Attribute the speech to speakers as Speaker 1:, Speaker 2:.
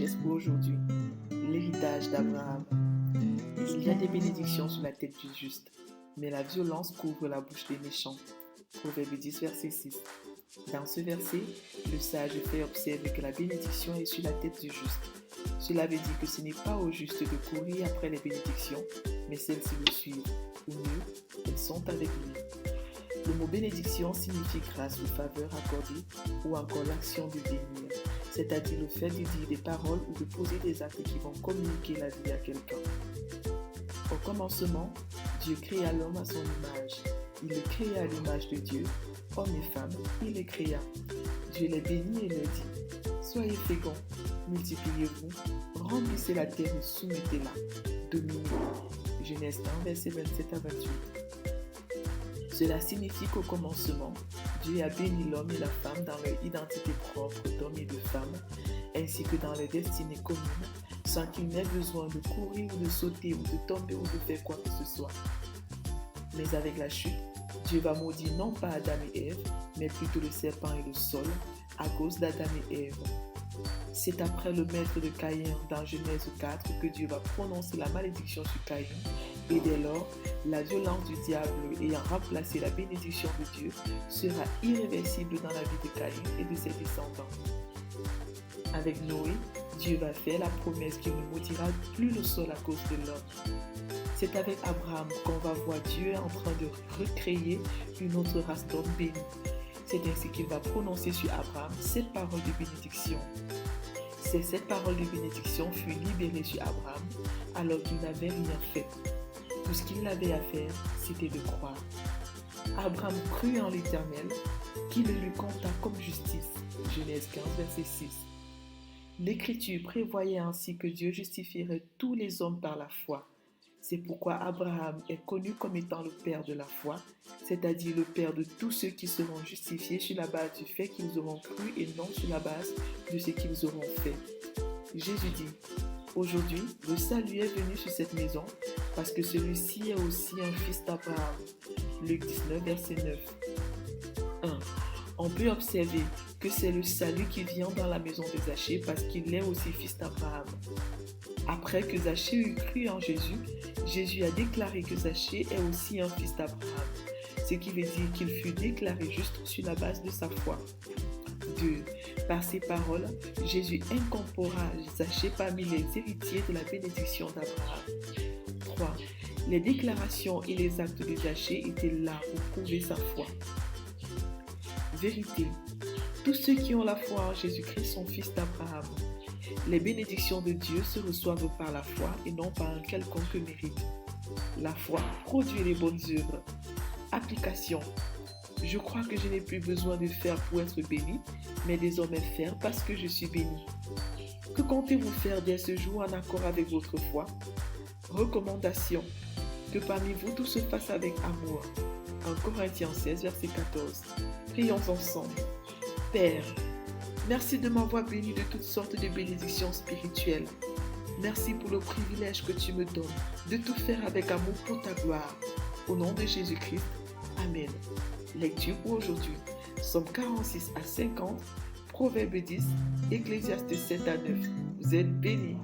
Speaker 1: sagesse pour aujourd'hui. L'héritage d'Abraham. Il y a des bénédictions sur la tête du juste, mais la violence couvre la bouche des méchants. Proverbe 10, verset 6. Dans ce verset, le sage fait observer que la bénédiction est sur la tête du juste. Cela veut dire que ce n'est pas au juste de courir après les bénédictions, mais celles-ci le suivent, ou mieux, elles sont avec lui. Le mot bénédiction signifie grâce ou faveur accordée, ou encore l'action de bénir, c'est-à-dire le fait de dire des paroles ou de poser des actes qui vont communiquer la vie à quelqu'un. Au commencement, Dieu créa l'homme à son image. Il le créa à l'image de Dieu, hommes et femmes, il les créa. Dieu les bénit et leur dit, soyez féconds, multipliez-vous, remplissez la terre et soumettez-la, dominez. Genèse 1, versets 27 à 28. Cela signifie qu'au commencement, Dieu a béni l'homme et la femme dans leur identité propre d'homme et de femme, ainsi que dans leur destinée commune, sans qu'il n'ait besoin de courir ou de sauter ou de tomber ou de faire quoi que ce soit. Mais avec la chute, Dieu va maudire non pas Adam et Ève, mais plutôt le serpent et le sol, à cause d'Adam et Ève. C'est après le maître de Caïn dans Genèse 4 que Dieu va prononcer la malédiction sur Caïn, et dès lors, la violence du diable ayant remplacé la bénédiction de Dieu sera irréversible dans la vie de Caïn et de ses descendants. Avec Noé, Dieu va faire la promesse qu'il ne maudira plus le sol à cause de l'homme. C'est avec Abraham qu'on va voir Dieu en train de recréer une autre race d'hommes bénis. C'est ainsi qu'il va prononcer sur Abraham cette parole de bénédiction. Cette parole de bénédiction fut libérée sur Abraham alors qu'il n'avait rien fait. Tout ce qu'il avait à faire, c'était de croire. Abraham crut en l'Éternel, qui le lui compta comme justice. Genèse 15, verset 6. L'Écriture prévoyait ainsi que Dieu justifierait tous les hommes par la foi. C'est pourquoi Abraham est connu comme étant le père de la foi, c'est-à-dire le père de tous ceux qui seront justifiés sur la base du fait qu'ils auront cru et non sur la base de ce qu'ils auront fait. Jésus dit, aujourd'hui, le salut est venu sur cette maison parce que celui-ci est aussi un fils d'Abraham. Luc 19, verset 9. 1. On peut observer que c'est le salut qui vient dans la maison de Zachée parce qu'il est aussi fils d'Abraham. Après que Zachée eut cru en Jésus, Jésus a déclaré que Zachée est aussi un fils d'Abraham, ce qui veut dire qu'il fut déclaré juste sur la base de sa foi. 2. Par ces paroles, Jésus incorpora Zachée parmi les héritiers de la bénédiction d'Abraham. 3. Les déclarations et les actes de Zachée étaient là pour prouver sa foi. Vérité. Tous ceux qui ont la foi en Jésus-Christ sont fils d'Abraham. Les bénédictions de Dieu se reçoivent par la foi et non par un quelconque mérite. La foi produit les bonnes œuvres. Application. Je crois que je n'ai plus besoin de faire pour être béni, mais désormais faire parce que je suis béni. Que comptez-vous faire dès ce jour en accord avec votre foi? Recommandation. Que parmi vous tout se fasse avec amour. 1 Corinthiens 16, verset 14. Prions ensemble. Père, merci de m'avoir béni de toutes sortes de bénédictions spirituelles. Merci pour le privilège que tu me donnes de tout faire avec amour pour ta gloire. Au nom de Jésus-Christ, Amen. Lecture pour aujourd'hui. Psaume 46 à 50, Proverbe 10, Ecclésiaste 7 à 9. Vous êtes bénis.